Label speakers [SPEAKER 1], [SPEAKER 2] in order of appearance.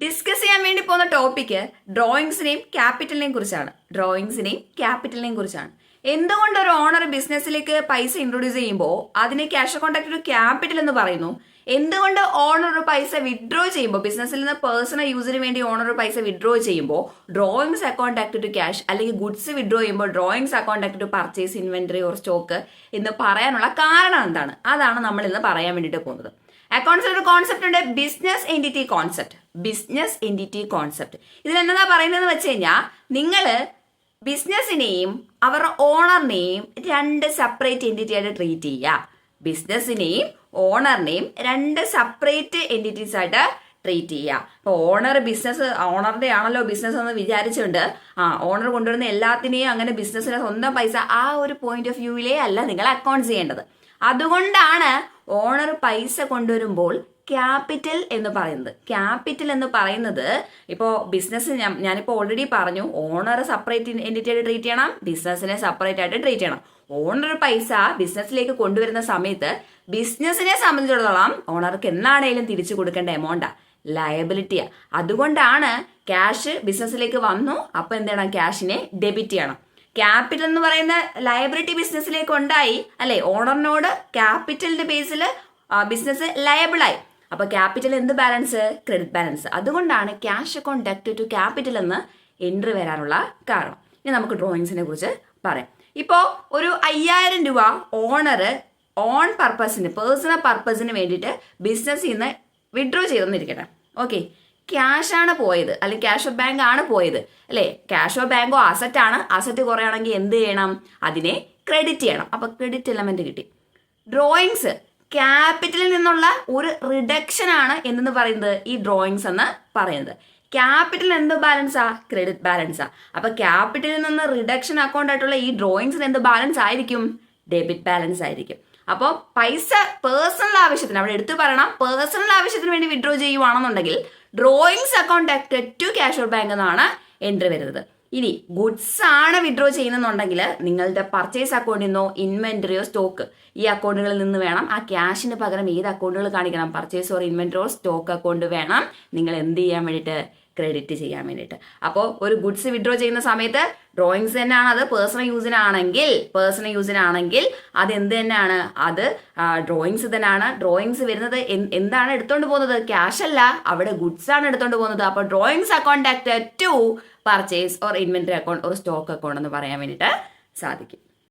[SPEAKER 1] Discuss ചെയ്യാൻ വേണ്ടി പോകുന്ന ടോപ്പിക്ക് ഡ്രോയിങ്സിനെയും ക്യാപിറ്റലിനെയും കുറിച്ചാണ്. എന്തുകൊണ്ട് ഒരു ഓണർ ബിസിനസ്സിലേക്ക് പൈസ ഇൻട്രൊഡ്യൂസ് ചെയ്യുമ്പോൾ അതിനെ ക്യാഷ് കോണ്ടാക്ട് ടു ക്യാപിറ്റൽ എന്ന് പറയുന്നു? എന്തുകൊണ്ട് ഓണർ ഒരു പൈസ വിഡ്രോ ചെയ്യുമ്പോൾ ബിസിനസ്സിൽ നിന്ന് പേഴ്സണൽ യൂസിന് വേണ്ടി ഓണർ പൈസ വിഡ്രോ ചെയ്യുമ്പോൾ drawings account act to cash അല്ലെങ്കിൽ ഗുഡ്സ് വിഡ്രോ ചെയ്യുമ്പോൾ drawings account act to purchase inventory or stock എന്ന് പറയാനുള്ള കാരണം എന്താണ്? അതാണ് നമ്മൾ ഇന്ന് പറയാൻ വേണ്ടിയിട്ട് പോകുന്നത്. അക്കൗണ്ട്സിൽ ഒരു കോൺസെപ്റ്റ് ഉണ്ട്, ബിസിനസ് എൻറ്റിറ്റി കോൺസെപ്റ്റ്. ഇതിൽ എന്നതാ പറയുന്നതെന്ന് വെച്ച് കഴിഞ്ഞാൽ നിങ്ങൾ ബിസിനസ്സിനെയും അവരുടെ ഓണറിനെയും രണ്ട് സെപ്പറേറ്റ് എൻറ്റിറ്റി ആയിട്ട് ട്രീറ്റ് ചെയ്യുക. ബിസിനസ്സിനെയും ഓണറിനെയും രണ്ട് സെപ്പറേറ്റ് എൻറ്റിറ്റീസ് ആയിട്ട് ട്രീറ്റ് ചെയ്യുക. അപ്പോൾ ഓണറിന്റെ ആണല്ലോ ബിസിനസ് എന്ന് വിചാരിച്ചുകൊണ്ട് ഓണർ കൊണ്ടുവരുന്ന എല്ലാത്തിനെയും അങ്ങനെ ബിസിനസ്സിന്റെ സ്വന്തം പൈസ ആ ഒരു പോയിന്റ് ഓഫ് വ്യൂവിലേ അല്ല നിങ്ങൾ അക്കൗണ്ട് ചെയ്യേണ്ടത്. അതുകൊണ്ടാണ് ഓണർ പൈസ കൊണ്ടുവരുമ്പോൾ ക്യാപിറ്റൽ എന്ന് പറയുന്നത് ഇപ്പോൾ ബിസിനസ് ഞാനിപ്പോൾ ഓൾറെഡി പറഞ്ഞു, ഓണർ സെപ്പറേറ്റ് എൻറ്റിറ്റി ആയിട്ട് ട്രീറ്റ് ചെയ്യണം, ബിസിനസ്സിനെ സെപ്പറേറ്റ് ആയിട്ട് ട്രീറ്റ് ചെയ്യണം. ഓണർ പൈസ ബിസിനസ്സിലേക്ക് കൊണ്ടുവരുന്ന സമയത്ത് ബിസിനസ്സിനെ സംബന്ധിച്ചിടത്തോളം ഓണർക്ക് എന്നാണേലും തിരിച്ചു കൊടുക്കേണ്ട എമൗണ്ടാ, ലയബിലിറ്റിയാ. അതുകൊണ്ടാണ് ക്യാഷ് ബിസിനസ്സിലേക്ക് വന്നു, അപ്പൊ എന്ത് ചെയ്യണം? ക്യാഷിനെ ഡെബിറ്റ് ചെയ്യണം. ക്യാപിറ്റൽ എന്ന് പറയുന്ന ലയബിലിറ്റി ബിസിനസ്സിലേക്ക് ഉണ്ടായി അല്ലെ, ഓണറിനോട് ക്യാപിറ്റലിന്റെ ബേസിൽ ബിസിനസ് ലയബിളായി. അപ്പൊ ക്യാപിറ്റൽ എന്ത് ബാലൻസ്? Credit balance. അതുകൊണ്ടാണ് ക്യാഷ് അക്കൗണ്ട് ഡെപ്റ്റ് ടു ക്യാപിറ്റൽ എന്ന് എൻട്രി വരാനുള്ള കാരണം. ഇനി നമുക്ക് ഡ്രോയിങ്സിനെ കുറിച്ച് പറയാം. ഇപ്പോൾ ഒരു 5000 രൂപ ഓണർ ഓൺ പർപ്പസിന് പേഴ്സണൽ പർപ്പസിന് വേണ്ടിയിട്ട് ബിസിനസ്സിൽ നിന്ന് വിഡ്രോ ചെയ്തെന്നിരിക്കട്ടെ. ഓക്കെ, ക്യാഷ് ആണ് പോയത് അല്ലെങ്കിൽ ക്യാഷ് ഓഫ് ബാങ്ക് ആണ് പോയത് അല്ലേ? ക്യാഷ് ഓഫ് ബാങ്കോ അസറ്റ് ആണ്. അസറ്റ് കുറയാണെങ്കിൽ എന്ത് ചെയ്യണം? അതിനെ ക്രെഡിറ്റ് ചെയ്യണം. അപ്പൊ ക്രെഡിറ്റ് എലമെന്റ് കിട്ടി. ഡ്രോയിങ്സ് ക്യാപിറ്റലിൽ നിന്നുള്ള ഒരു റിഡക്ഷൻ ആണ് എന്ന് പറയുന്നത് ഈ ഡ്രോയിങ്സ് എന്ന് പറയുന്നത്. ക്യാപിറ്റൽ എന്ത് ബാലൻസാ? ക്രെഡിറ്റ് ബാലൻസാ. അപ്പൊ ക്യാപിറ്റലിൽ നിന്ന് റിഡക്ഷൻ അക്കൗണ്ട് ആയിട്ടുള്ള ഈ ഡ്രോയിങ്സിന് എന്ത് ബാലൻസ് ആയിരിക്കും? ഡെബിറ്റ് ബാലൻസ് ആയിരിക്കും. അപ്പോൾ പൈസ പേഴ്സണൽ ആവശ്യത്തിന്, അവിടെ എടുത്തു പറയണം, പേഴ്സണൽ ആവശ്യത്തിന് വേണ്ടി വിഡ്രോ ചെയ്യുവാണെന്നുണ്ടെങ്കിൽ drawings account act to cash of bank എന്നാണ് എൻട്രി വരുന്നത്. ഇനി ഗുഡ്സ് ആണ് വിഡ്രോ ചെയ്യുന്നുണ്ടെങ്കിൽ നിങ്ങളുടെ പർച്ചേസ് അക്കൗണ്ടിൽ നിന്നോ ഇൻവെന്ററിയോ സ്റ്റോക്ക് ഈ അക്കൗണ്ടുകളിൽ നിന്ന് വേണം. ആ ക്യാഷിന് പകരം ഏത് അക്കൗണ്ടുകൾ കാണിക്കണം? Purchase or inventory or stock account വേണം നിങ്ങൾ എന്ത് ചെയ്യാൻ വേണ്ടിയിട്ട്? ക്രെഡിറ്റ് ചെയ്യാൻ വേണ്ടിയിട്ട്. അപ്പോൾ ഒരു ഗുഡ്സ് വിഡ്രോ ചെയ്യുന്ന സമയത്ത് ഡ്രോയിങ്സ് തന്നെയാണ്, അത് പേഴ്സണൽ യൂസിനാണെങ്കിൽ അത് എന്ത് തന്നെയാണ്? അത് ഡ്രോയിങ്സ് തന്നെയാണ്. ഡ്രോയിങ്സ് വരുന്നത് എന്താണ് എടുത്തോണ്ട് പോകുന്നത്? ക്യാഷ് അല്ല, അവിടെ ഗുഡ്സ് ആണ് എടുത്തോണ്ട് പോകുന്നത്. അപ്പോൾ drawings account act to purchase or inventory account or stock account എന്ന് പറയാൻ വേണ്ടിയിട്ട് സാധിക്കും.